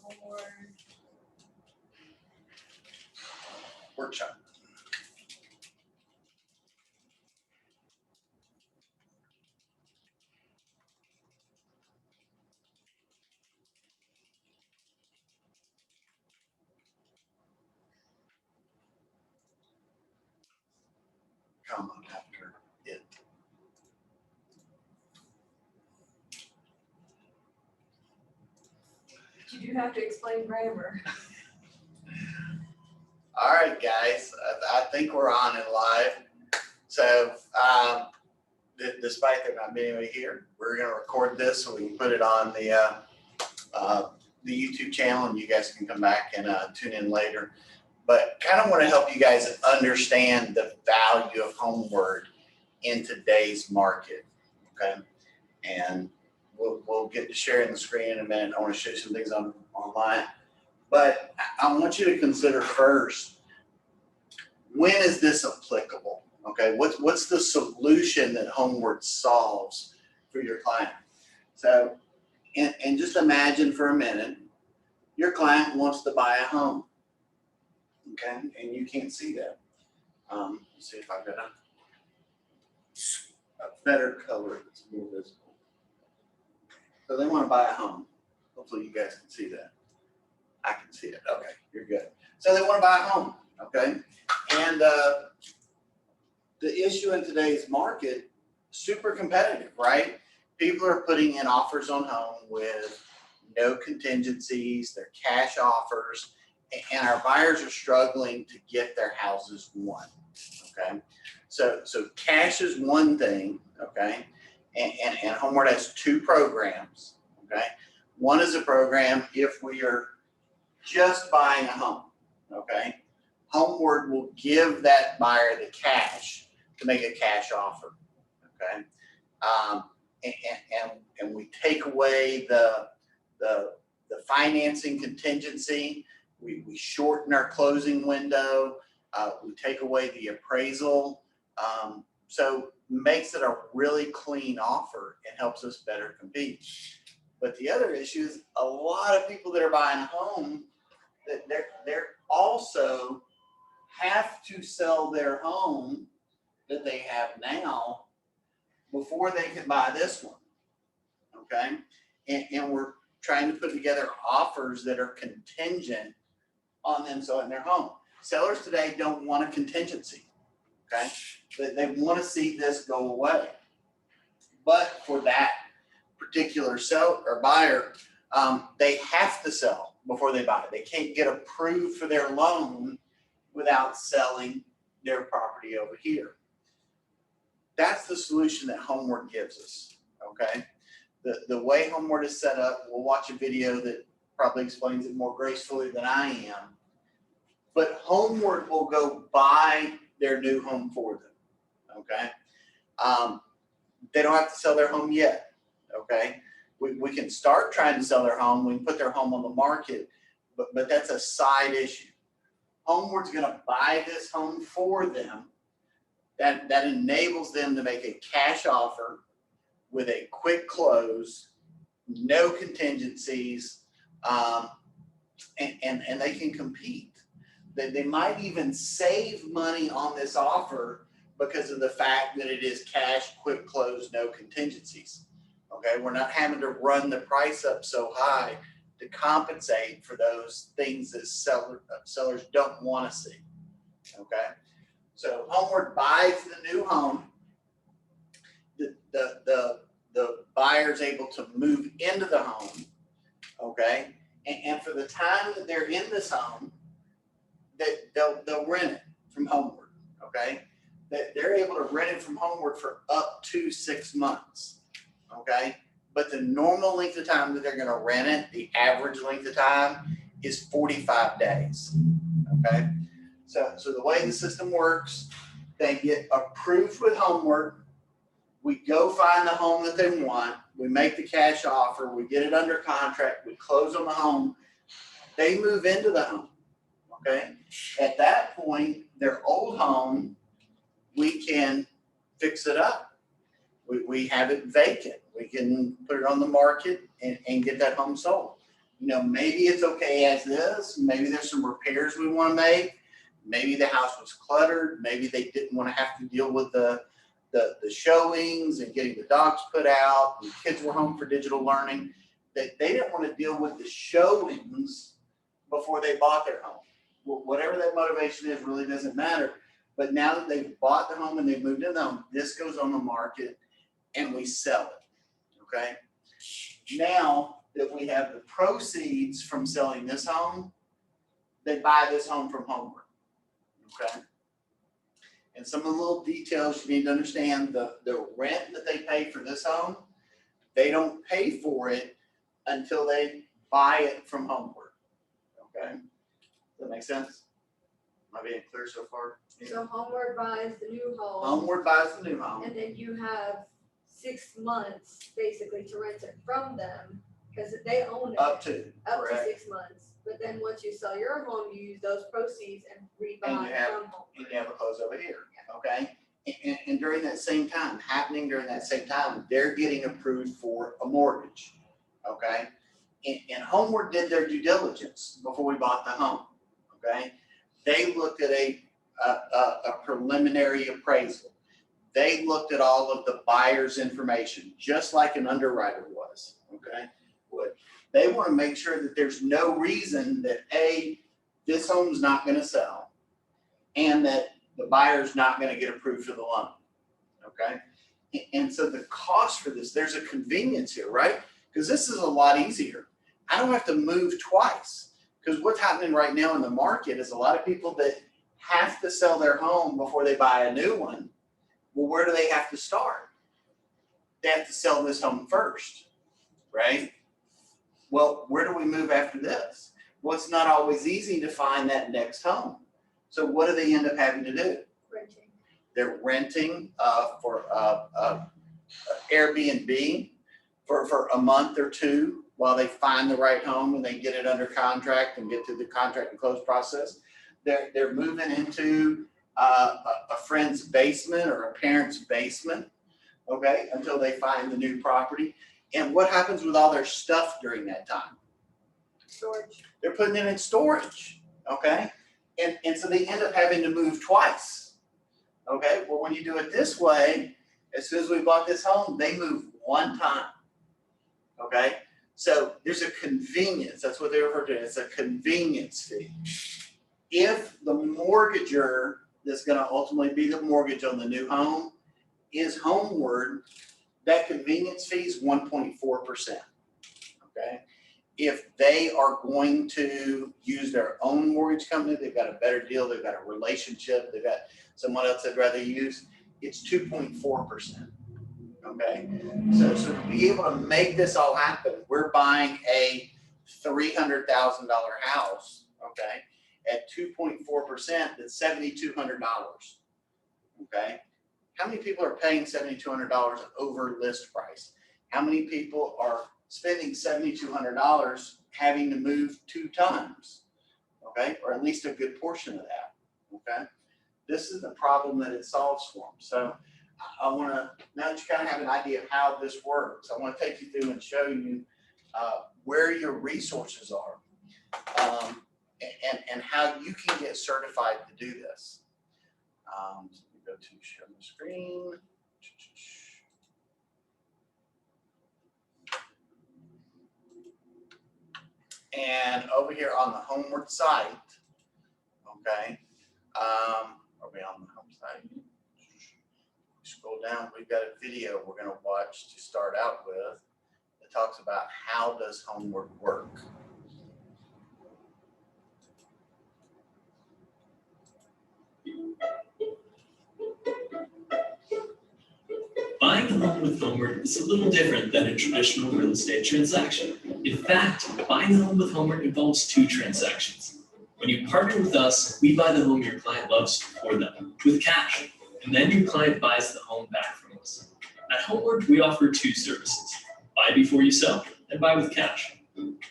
Homeward workshop. Comma after it. You do have to explain grammar. All right, guys, I think we're on and live. So despite there not being anybody here, we're going to record this so we can put it on the YouTube channel, and you guys can come back and tune in later. But kind of want to help you guys understand the value of Homeward in today's market, okay? And we'll get to sharing the screen in a minute. I want to show you some things online. But I want you to consider first, when is this applicable? Okay, what's the solution that Homeward solves for your client? So, and just imagine for a minute, your client wants to buy a home, okay, and you can't see that. Let's see if I've got a better color that's more visible. So they want to buy a home. Hopefully you guys can see that. I can see it. Okay, you're good. So they want to buy a home, okay? And the issue in today's market, super competitive, right? People are putting in offers on home with no contingencies, they're cash offers, and our buyers are struggling to get their houses won, okay? So cash is one thing, okay? And Homeward has two programs, okay? One is a program if we are just buying a home, okay? Homeward will give that buyer the cash to make a cash offer, okay? And we take away the financing contingency. We shorten our closing window. We take away the appraisal. So makes it a really clean offer and helps us better compete. But the other issue is a lot of people that are buying a home, that they're also have to sell their home that they have now before they can buy this one, okay? And we're trying to put together offers that are contingent on them selling their home. Sellers today don't want a contingency, okay? They want to see this go away. But for that particular seller or buyer, they have to sell before they buy. They can't get approved for their loan without selling their property over here. That's the solution that Homeward gives us, okay? The way Homeward is set up, we'll watch a video that probably explains it more gracefully than I am, but Homeward will go buy their new home for them, okay? They don't have to sell their home yet, okay? We can start trying to sell their home, we can put their home on the market, but that's a side issue. Homeward's gonna buy this home for them. That enables them to make a cash offer with a quick close, no contingencies, and they can compete. They might even save money on this offer because of the fact that it is cash, quick close, no contingencies. Okay, we're not having to run the price up so high to compensate for those things that sellers don't want to see. Okay, so Homeward buys the new home. The buyer's able to move into the home. Okay, and for the time that they're in this home, that they'll rent it from Homeward. Okay, that they're able to rent it from Homeward for up to 6 months. Okay, but the normal length of time that they're going to rent it, the average length of time, is 45 days. Okay, so the way the system works, they get approved with Homeward. We go find the home that they want. We make the cash offer. We get it under contract. We close on the home. They move into the home. Okay, at that point, their old home, we can fix it up. We have it vacant. We can put it on the market and get that home sold. maybe it's okay as is. Maybe there's some repairs we want to make. Maybe the house was cluttered. Maybe they didn't want to have to deal with the showings and getting the dogs put out. And kids were home for digital learning. They didn't want to deal with the showings before they bought their home. Whatever that motivation is really doesn't matter. But now that they've bought the home and they've moved in the home, this goes on the market and we sell it. Okay. Now that we have the proceeds from selling this home, they buy this home from Homeward. Okay. And some of the little details you need to understand, the rent that they pay for this home, they don't pay for it until they buy it from Homeward. Okay. Does that make sense? Am I being clear so far? So Homeward buys the new home. Homeward buys the new home. And then you have 6 months basically to rent it from them because they own it. Up to Up to 6 months. But then once you sell your home, you use those proceeds and rebuy from Homeward. And you have a close over here. Okay. And during that same time, they're getting approved for a mortgage. Okay. And Homeward did their due diligence before we bought the home. Okay. They looked at a preliminary appraisal. They looked at all of the buyer's information, just like an underwriter was. Okay. They want to make sure that there's no reason that this home's not going to sell and that the buyer's not going to get approved for the loan. Okay. And so the cost for this, there's a convenience here, right? Because this is a lot easier. I don't have to move twice. Because what's happening right now in the market is a lot of people that have to sell their home before they buy a new one. Well, where do they have to start? They have to sell this home first, right? Well, where do we move after this? Well, it's not always easy to find that next home. So what do they end up having to do? Renting. They're renting for Airbnb for a month or two while they find the right home and they get it under contract and get through the contract and close process. They're moving into a friend's basement or a parent's basement, okay, until they find the new property. And what happens with all their stuff during that time? Storage. They're putting it in storage, okay? And so they end up having to move twice, okay? Well, when you do it this way, as soon as we bought this home, they move one time, okay? So there's a convenience. That's what they refer to it. It's a convenience fee. If the mortgager that's going to ultimately be the mortgage on the new home is Homeward, that convenience fee is 1.4%. Okay. If they are going to use their own mortgage company, they've got a better deal, they've got a relationship, they've got someone else they'd rather use, it's 2.4%. Okay. So to be able to make this all happen, we're buying a $300,000 house, okay, at 2.4%, that's $7,200. Okay. How many people are paying $7,200 over list price? How many people are spending $7,200 having to move 2 times? Okay, or at least a good portion of that. Okay, this is the problem that it solves for them. So I want to, now that you kind of have an idea of how this works, I want to take you through and show you where your resources are and how you can get certified to do this. Go to share the screen. And over here on the Homeward site, okay, are we on the home site? Scroll down, we've got a video we're going to watch to start out with that talks about how does Homeward work. Buying a home with Homeward is a little different than a traditional real estate transaction. In fact, buying a home with Homeward involves 2 transactions. When you partner with us, we buy the home your client loves for them with cash, and then your client buys the home back from us. At Homeward, we offer 2 services: buy before you sell and buy with cash.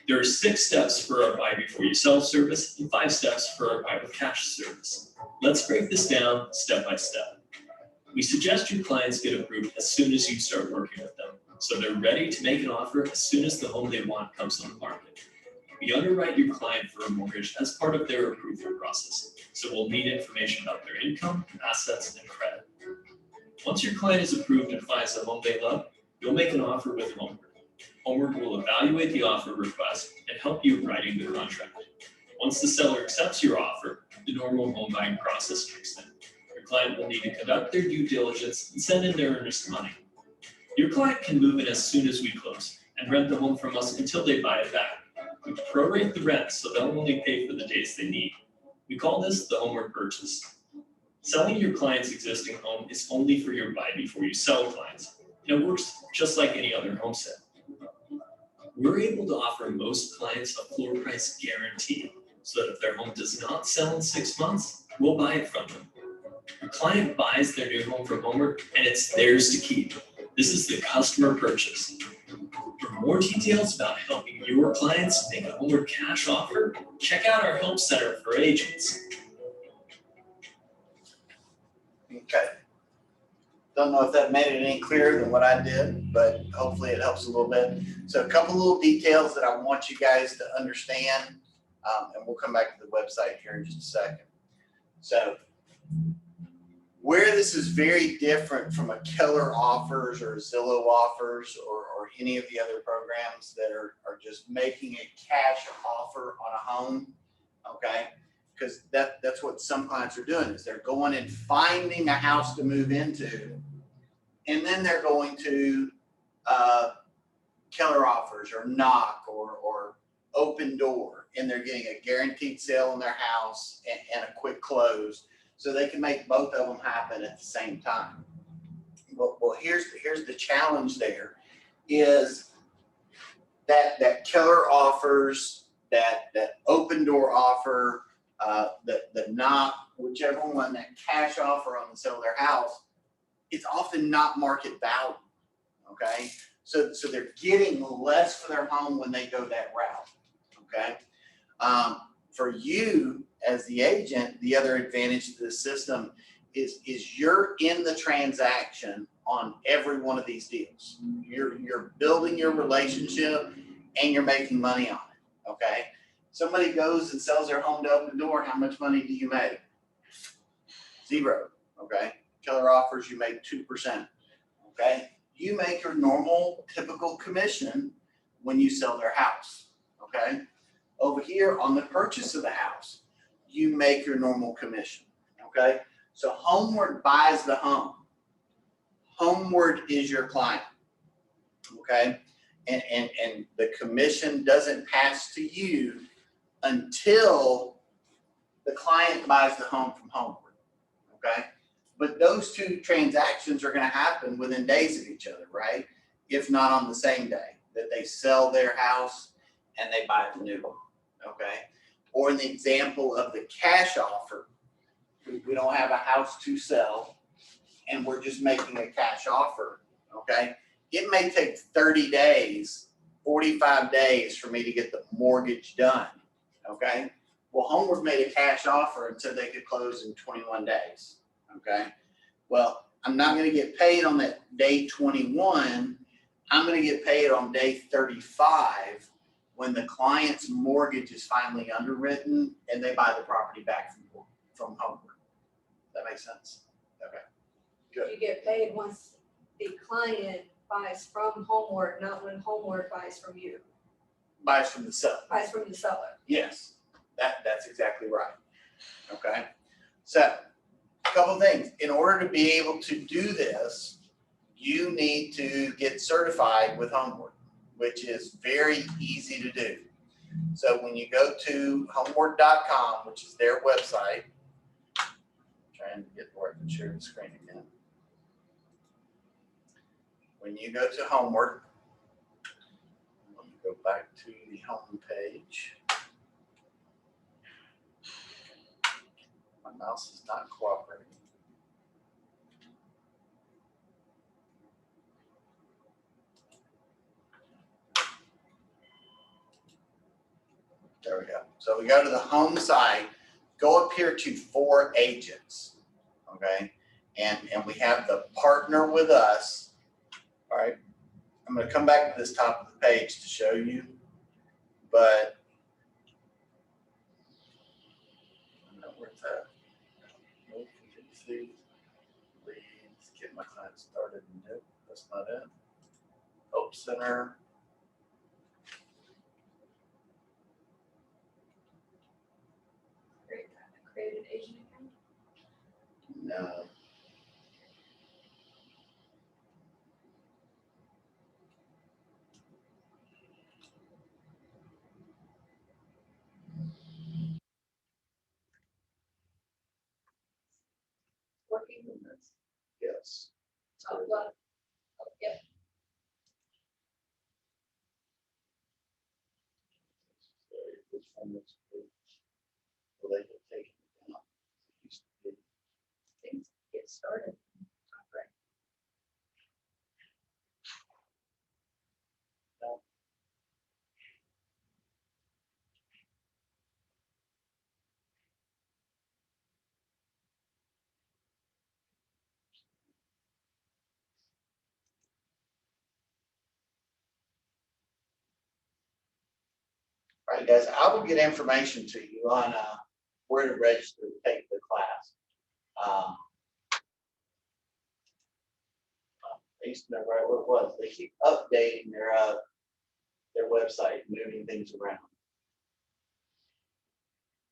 There are 6 steps for our buy before you sell service and 5 steps for our buy with cash service. Let's break this down step by step. We suggest your clients get approved as soon as you start working with them, so they're ready to make an offer as soon as the home they want comes on the market. We underwrite your client for a mortgage as part of their approval process, so we'll need information about their income, assets, and credit. Once your client is approved and finds a home they love, you'll make an offer with Homeward. Homeward will evaluate the offer request and help you writing the contract. Once the seller accepts your offer, the normal home buying process kicks in. Your client will need to conduct their due diligence and send in their earnest money. Your client can move in as soon as we close and rent the home from us until they buy it back. We prorate the rent so they'll only pay for the days they need. We call this the Homeward purchase. Selling your client's existing home is only for your buy before you sell clients, and it works just like any other home sale. We're able to offer most clients a floor price guarantee, so that if their home does not sell in 6 months, we'll buy it from them. Your client buys their new home from Homeward, and it's theirs to keep. This is the customer purchase. For more details about helping your clients make a Homeward cash offer, check out our Help Center for Agents. Okay. Don't know if that made it any clearer than what I did, but hopefully it helps a little bit. So a couple little details that I want you guys to understand, and we'll come back to the website here in just a second. So where this is very different from a Keller Offers or Zillow Offers or any of the other programs that are just making a cash offer on a home, okay? Because that's what some clients are doing, is they're going and finding a house to move into, and then they're going to Keller Offers or Knock or Open Door, and they're getting a guaranteed sale on their house and a quick close, so they can make both of them happen at the same time. Well, here's the challenge there, is that Keller Offers, that Open Door offer, the Knock, whichever one, that cash offer on the sale of their house, it's often not market value, okay? So they're getting less for their home when they go that route, okay? For you as the agent, the other advantage to the system is you're in the transaction on every one of these deals. You're building your relationship and you're making money on it, okay? Somebody goes and sells their home to Open Door, how much money do you make? 0, okay? Keller Offers, you make 2%, okay? You make your normal, typical commission when you sell their house, okay? Over here on the purchase of the house, you make your normal commission, okay? So Homeward buys the home. Homeward is your client, okay? And the commission doesn't pass to you until the client buys the home from Homeward, okay? But those two transactions are gonna happen within days of each other, right? If not on the same day, that they sell their house and they buy the new one, okay? Or in the example of the cash offer, we don't have a house to sell and we're just making a cash offer, okay? It may take 30 days, 45 days for me to get the mortgage done, okay? Well, Homeward made a cash offer and said they could close in 21 days, okay? Well, I'm not gonna get paid on that day 21, I'm gonna get paid on day 35 when the client's mortgage is finally underwritten and they buy the property back from Homeward. That makes sense? Okay, good. You get paid once the client buys from Homeward, not when Homeward buys from you, Buys from the seller. buys from the seller. Yes, that's exactly right. Okay, so a couple things. In order to be able to do this, you need to get certified with Homeward, which is very easy to do. So when you go to homeward.com, which is their website, trying to get where I can share the screen again. When you go to Homeward, let me go back to the home page. My mouse is not cooperating. There we go. So we go to the home site, go up here to For Agents, okay? And we have the partner with us, all right? I'm gonna come back to this top of the page to show you, but Where's that? No contingencies, leads, get my client started. Nope, that's not it. Hope Center. Create an agent account. No. Working. Yes. Oh, well, oh, yep. Which one looks good? Well, they can take it down. It used to be. Things get started. Right. All right, guys, I will get information to you on where to register to take the class. I used to know right where it was. They keep updating their website, moving things around.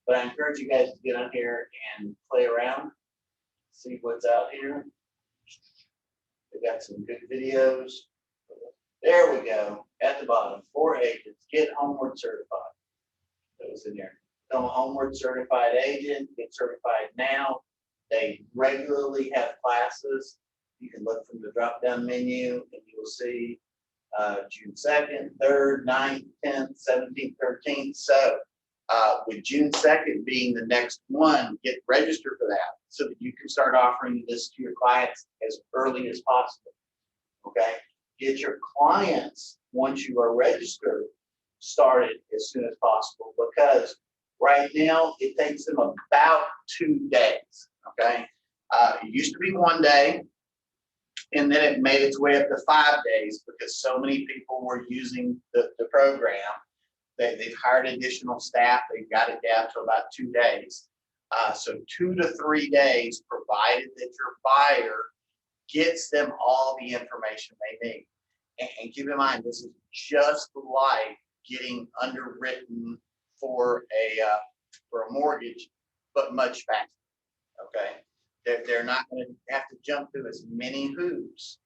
But I encourage you guys to get on here and play around, see what's out here. They got some good videos. There we go. At the bottom, 4 agents get Homeward certified. That was in there. Become a Homeward certified agent, get certified now. They regularly have classes. You can look from the drop-down menu and you will see June 2nd, 3rd, 9th, 10th, 17th, 13th. So with June 2nd being the next one, get registered for that so that you can start offering this to your clients as early as possible. Okay? Get your clients, once you are registered, started as soon as possible, because right now it takes them about 2 days. Okay? It used to be 1 day, and then it made its way up to 5 days because so many people were using the program. They've hired additional staff. They've got it down to about 2 days. So 2 to 3 days, provided that your buyer gets them all the information they need. And keep in mind, this is just like getting underwritten for a mortgage, but much faster. Okay, they're not going to have to jump through as many hoops.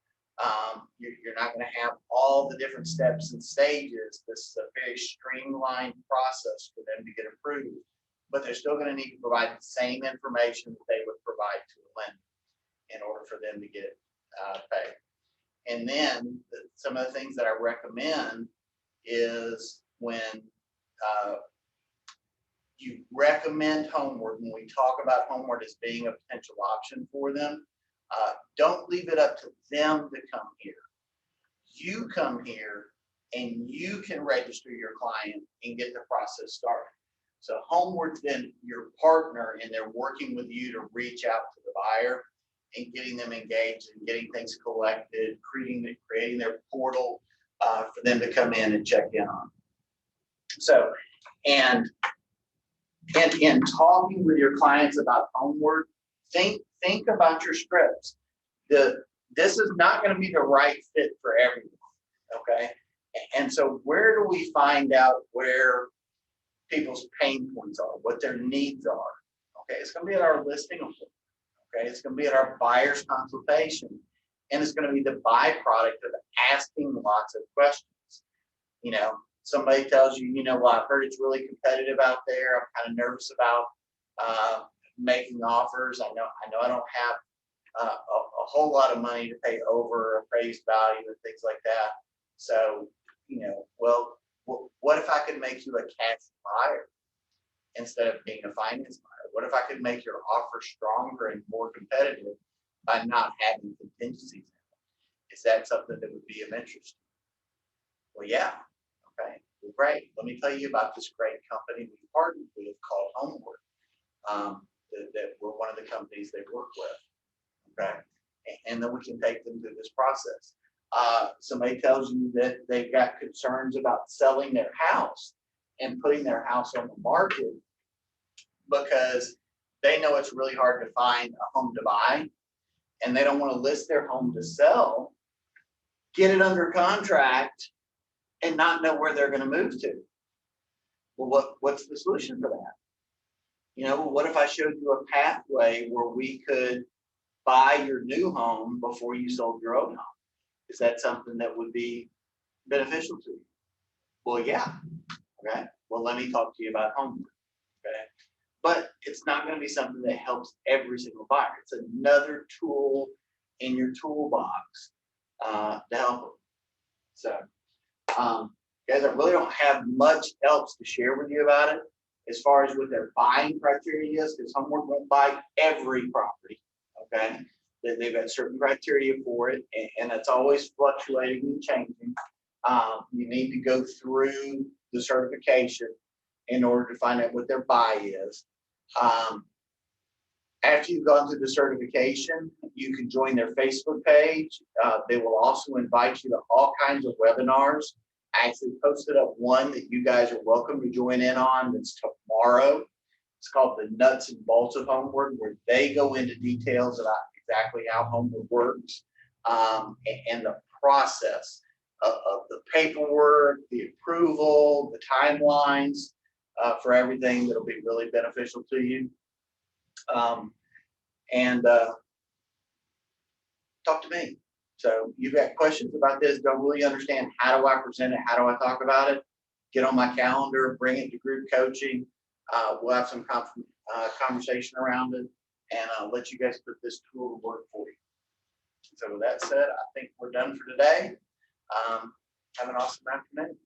You're not going to have all the different steps and stages. This is a very streamlined process for them to get approved, but they're still going to need to provide the same information that they would provide to a lender in order for them to get paid. And then some of the things that I recommend is when you recommend Homeward, when we talk about Homeward as being a potential option for them, don't leave it up to them to come here. You come here and you can register your client and get the process started. So Homeward's been your partner and they're working with you to reach out to the buyer and getting them engaged and getting things collected, creating their portal for them to come in and check in on. So, and in talking with your clients about Homeward, think about your scripts. This is not going to be the right fit for everyone, okay? And so where do we find out where people's pain points are, what their needs are? Okay, it's going to be at our listing appointment. Okay, it's going to be at our buyer's consultation, and it's going to be the byproduct of asking lots of questions. You know, somebody tells you, well, I've heard it's really competitive out there. I'm kind of nervous about making offers. I know I don't have a whole lot of money to pay over appraised value and things like that. So, well, what if I could make you a cash buyer instead of being a finance buyer? What if I could make your offer stronger and more competitive by not having contingencies? Is that something that would be of interest? Well, yeah. Okay, well, great. Let me tell you about this great company we partnered with called Homeward. That we're one of the companies they work with. Okay, and then we can take them through this process. Somebody tells you that they've got concerns about selling their house and putting their house on the market because they know it's really hard to find a home to buy, and they don't want to list their home to sell, get it under contract, and not know where they're going to move to. Well, what's the solution for that? You know, what if I showed you a pathway where we could buy your new home before you sold your old home? Is that something that would be beneficial to you? Well, yeah. Okay. Well, let me talk to you about Homeward. Okay. But it's not going to be something that helps every single buyer. It's another tool in your toolbox to help them. So, guys, I really don't have much else to share with you about it as far as what their buying criteria is, because Homeward won't buy every property. Okay. They've got certain criteria for it, and it's always fluctuating and changing. You need to go through the certification in order to find out what their buy is. After you've gone through the certification, you can join their Facebook page. They will also invite you to all kinds of webinars. I actually posted up one that you guys are welcome to join in on. That's tomorrow. It's called the Nuts and Bolts of Homeward, where they go into details about exactly how Homeward works, and the process of the paperwork, the approval, the timelines for everything that'll be really beneficial to you. And talk to me. So you've got questions about this, don't really understand how do I present it, how do I talk about it, get on my calendar, bring it to group coaching. We'll have some conversation around it, and I'll let you guys put this tool to work for you. So with that said, I think we're done for today. Have an awesome afternoon.